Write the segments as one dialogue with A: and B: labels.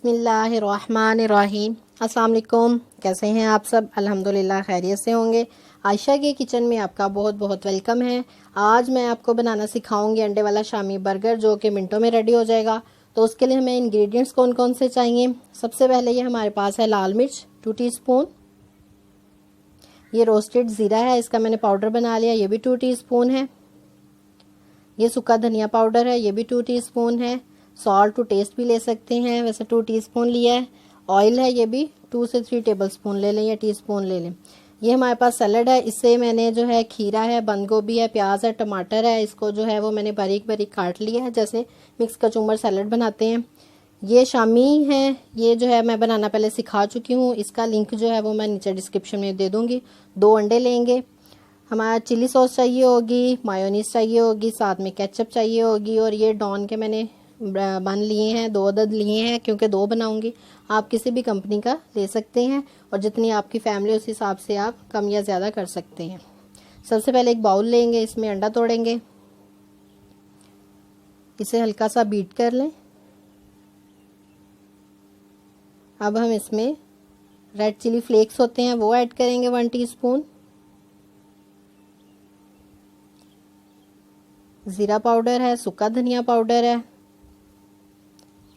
A: बिस्मिल्लाहिर्रहमानिर्रहीम। अस्सलाम वालेकुम। कैसे हैं आप सब? अल्हम्दुलिल्लाह खैरियत से होंगे। आयशा के किचन में आपका बहुत बहुत वेलकम है। आज मैं आपको बनाना सिखाऊंगी अंडे वाला शामी बर्गर, जो कि मिनटों में रेडी हो जाएगा। तो उसके लिए हमें इंग्रेडिएंट्स कौन कौन से चाहिए। सबसे पहले ये हमारे पास है लाल मिर्च 2 टीस्पून। ये रोस्टेड ज़ीरा है, इसका मैंने पाउडर बना लिया, ये भी 2 टीस्पून है। ये सूखा धनिया पाउडर है, ये भी 2 टीस्पून है। सॉल्ट टू टेस्ट भी ले सकते हैं, वैसे 2 टीस्पून लिया है। ऑयल है, ये भी 2 से 3 टेबलस्पून ले लें या टीस्पून ले लें। ये हमारे पास सैलड है, इससे मैंने जो है खीरा है, बंद गोभी है, प्याज है, टमाटर है, इसको जो है वो मैंने बारीक बारीक काट लिया है, जैसे मिक्स कचूमर सैलड बनाते हैं। ये शामी है, ये जो है मैं बनाना पहले सिखा चुकी हूँ, इसका लिंक जो है वो मैं नीचे डिस्क्रिप्शन में दे दूँगी। 2 अंडे लेंगे। हमारा चिली सॉस चाहिए होगी, मायोनीज चाहिए होगी, साथ में केचप चाहिए होगी। और ये डॉन के मैंने बन लिए हैं, 2 अदद लिए हैं, क्योंकि 2 बनाऊंगी। आप किसी भी कंपनी का ले सकते हैं, और जितनी आपकी फैमिली उस हिसाब से आप कम या ज़्यादा कर सकते हैं। सबसे पहले एक बाउल लेंगे, इसमें अंडा तोड़ेंगे, इसे हल्का सा बीट कर लें। अब हम इसमें रेड चिली फ्लेक्स होते हैं वो ऐड करेंगे 1 टीस्पून। ज़ीरा पाउडर है, सूखा धनिया पाउडर है,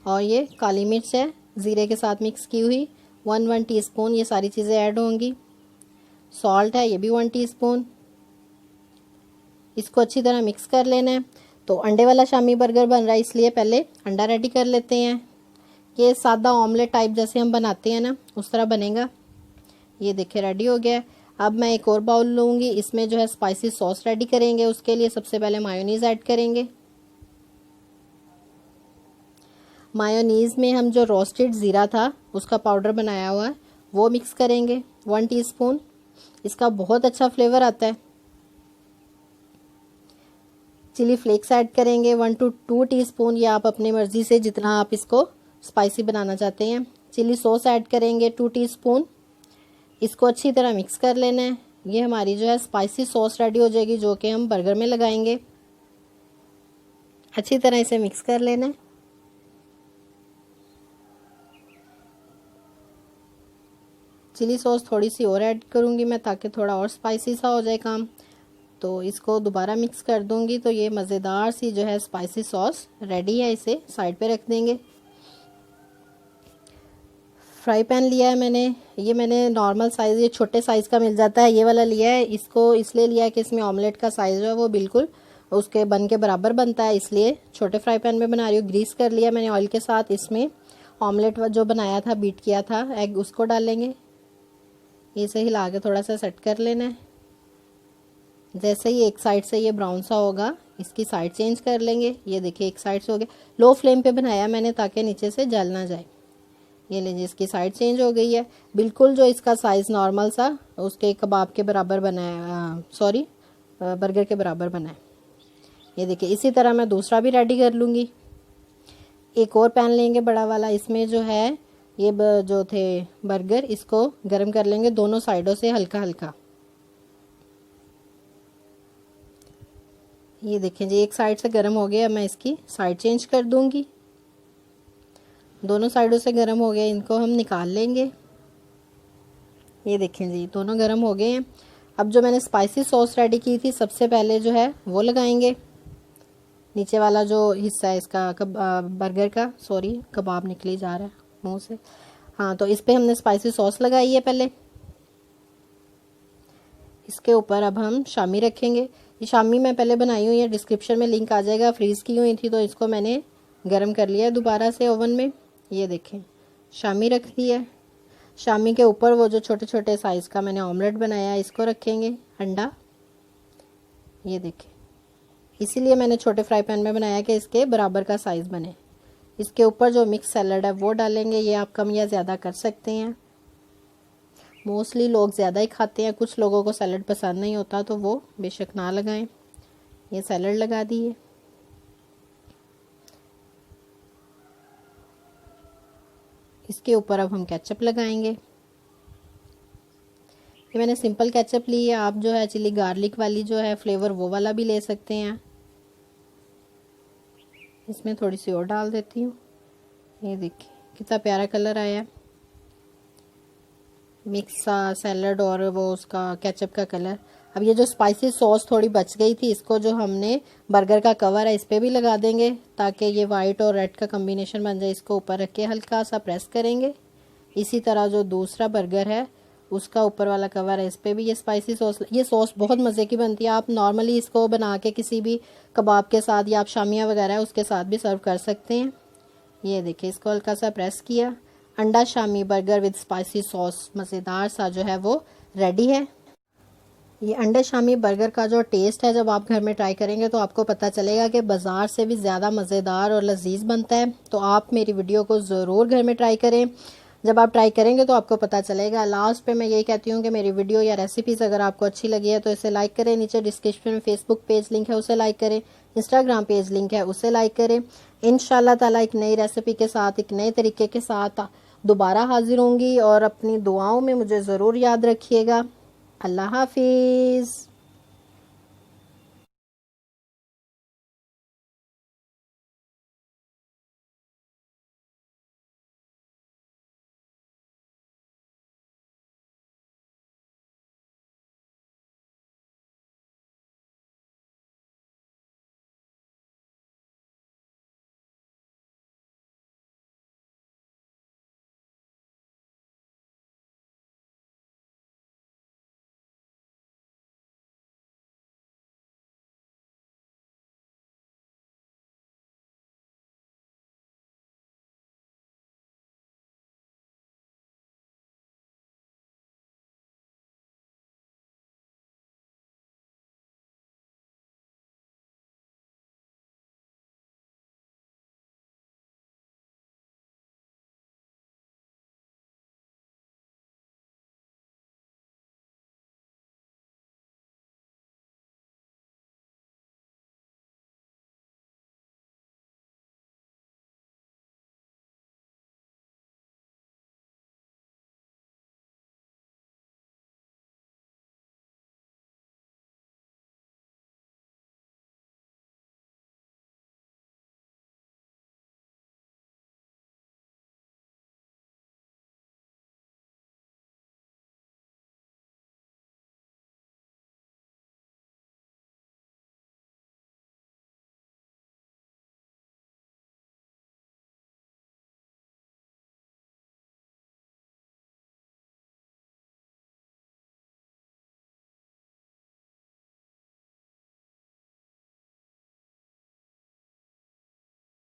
A: और ये काली मिर्च है ज़ीरे के साथ मिक्स की हुई 1 टीस्पून। ये सारी चीज़ें ऐड होंगी। सॉल्ट है, ये भी 1 टीस्पून। इसको अच्छी तरह मिक्स कर लेना है। तो अंडे वाला शामी बर्गर बन रहा है, इसलिए पहले अंडा रेडी कर लेते हैं। ये सादा ऑमलेट टाइप जैसे हम बनाते हैं ना, उस तरह बनेगा। ये देखिए रेडी हो गया है। अब मैं एक और बाउल लूँगी, इसमें जो है स्पाइसी सॉस रेडी करेंगे। उसके लिए सबसे पहले मायोनीज़ ऐड करेंगे। मायोनीज़ में हम जो रोस्टेड ज़ीरा था उसका पाउडर बनाया हुआ है वो मिक्स करेंगे 1 टीस्पून। इसका बहुत अच्छा फ्लेवर आता है। चिली फ्लेक्स ऐड करेंगे 1 to 2 टीस्पून, या आप अपनी मर्ज़ी से जितना आप इसको स्पाइसी बनाना चाहते हैं। चिली सॉस ऐड करेंगे 2 टीस्पून। इसको अच्छी तरह मिक्स कर लेना है। ये हमारी जो है स्पाइसी सॉस रेडी हो जाएगी, जो कि हम बर्गर में लगाएंगे। अच्छी तरह इसे मिक्स कर लेना है। चिली सॉस थोड़ी सी और ऐड करूँगी मैं, ताकि थोड़ा और स्पाइसी सा हो जाए काम। तो इसको दोबारा मिक्स कर दूँगी। तो ये मज़ेदार सी जो है स्पाइसी सॉस रेडी है, इसे साइड पे रख देंगे। फ्राई पैन लिया है मैंने, ये मैंने नॉर्मल साइज़, ये छोटे साइज़ का मिल जाता है, ये वाला लिया है। इसको इसलिए लिया है कि इसमें ऑमलेट का साइज़ जो है वो बिल्कुल उसके बन के बराबर बनता है, इसलिए छोटे फ्राई पैन में बना रही हूँ। ग्रीस कर लिया मैंने ऑयल के साथ। इसमें ऑमलेट जो बनाया था, बीट किया था एग, उसको डालेंगे। इसे हिला के थोड़ा सा सेट कर लेना है। जैसे ही एक साइड से ये ब्राउन सा होगा, इसकी साइड चेंज कर लेंगे। ये देखिए एक साइड से हो गया। लो फ्लेम पे बनाया मैंने, ताकि नीचे से जल ना जाए। ये लीजिए इसकी साइड चेंज हो गई है। बिल्कुल जो इसका साइज़ नॉर्मल सा उसके कबाब के बराबर बनाया, सॉरी बर्गर के बराबर बनाए। ये देखिए इसी तरह मैं दूसरा भी रेडी कर लूँगी। एक और पैन लेंगे बड़ा वाला, इसमें जो है ये जो थे बर्गर, इसको गर्म कर लेंगे दोनों साइडों से हल्का हल्का। ये देखें जी एक साइड से गर्म हो गया, मैं इसकी साइड चेंज कर दूंगी। दोनों साइडों से गर्म हो गया, इनको हम निकाल लेंगे। ये देखें जी दोनों गर्म हो गए हैं। अब जो मैंने स्पाइसी सॉस रेडी की थी, सबसे पहले जो है वो लगाएंगे। नीचे वाला जो हिस्सा है इसका बर्गर का, सॉरी कबाब निकली जा रहा है मुंह से। हाँ, तो इस पे हमने स्पाइसी सॉस लगाई है पहले। इसके ऊपर अब हम शामी रखेंगे। ये शामी मैं पहले बनाई हुई है, डिस्क्रिप्शन में लिंक आ जाएगा। फ्रीज़ की हुई थी, तो इसको मैंने गर्म कर लिया है दोबारा से ओवन में। ये देखें शामी रख दी है। शामी के ऊपर वो जो छोटे छोटे साइज़ का मैंने ऑमलेट बनाया है, इसको रखेंगे, अंडा। ये देखें इसीलिए मैंने छोटे फ्राई पैन में बनाया कि इसके बराबर का साइज़ बने। इसके ऊपर जो मिक्स सैलड है वो डालेंगे। ये आप कम या ज़्यादा कर सकते हैं। मोस्टली लोग ज़्यादा ही खाते हैं, कुछ लोगों को सैलड पसंद नहीं होता, तो वो बेशक ना लगाएं। ये सैलड लगा दिए। इसके ऊपर अब हम केचप लगाएंगे। ये मैंने सिंपल केचप ली है, आप जो है चिली गार्लिक वाली जो है फ्लेवर वो वाला भी ले सकते हैं। इसमें थोड़ी सी और डाल देती हूँ। ये देखिए कितना प्यारा कलर आया है, मिक्स सैलड और वो उसका केचप का कलर। अब ये जो स्पाइसी सॉस थोड़ी बच गई थी, इसको जो हमने बर्गर का कवर है इस पर भी लगा देंगे ताकि ये वाइट और रेड का कम्बिनेशन बन जाए। इसको ऊपर रख के हल्का सा प्रेस करेंगे। इसी तरह जो दूसरा बर्गर है उसका ऊपर वाला कवर है, इस पर भी ये स्पाइसी सॉस, ये सॉस बहुत मज़े की बनती है। आप नॉर्मली इसको बना के किसी भी कबाब के साथ या आप शामिया वगैरह है उसके साथ भी सर्व कर सकते हैं। ये देखिए, इसको हल्का सा प्रेस किया, अंडा Shami burger with spicy sauce मज़ेदार सा जो है वो रेडी है। ये अंडा शामी बर्गर का जो टेस्ट है जब आप घर में ट्राई करेंगे तो आपको पता चलेगा कि बाज़ार से भी ज़्यादा मज़ेदार और लजीज बनता है। तो आप मेरी वीडियो को ज़रूर घर में ट्राई करें। जब आप ट्राई करेंगे तो आपको पता चलेगा। लास्ट पे मैं यही कहती हूँ कि मेरी वीडियो या रेसिपीज़ अगर आपको अच्छी लगी है तो इसे लाइक करें। नीचे डिस्क्रिप्शन में फेसबुक पेज लिंक है, उसे लाइक करें। इंस्टाग्राम पेज लिंक है, उसे लाइक करें। इंशाल्लाह ताला एक नई रेसिपी के साथ, एक नए तरीके के साथ दोबारा हाजिर होंगी। और अपनी दुआओं में मुझे ज़रूर याद रखिएगा। अल्लाह हाफिज़।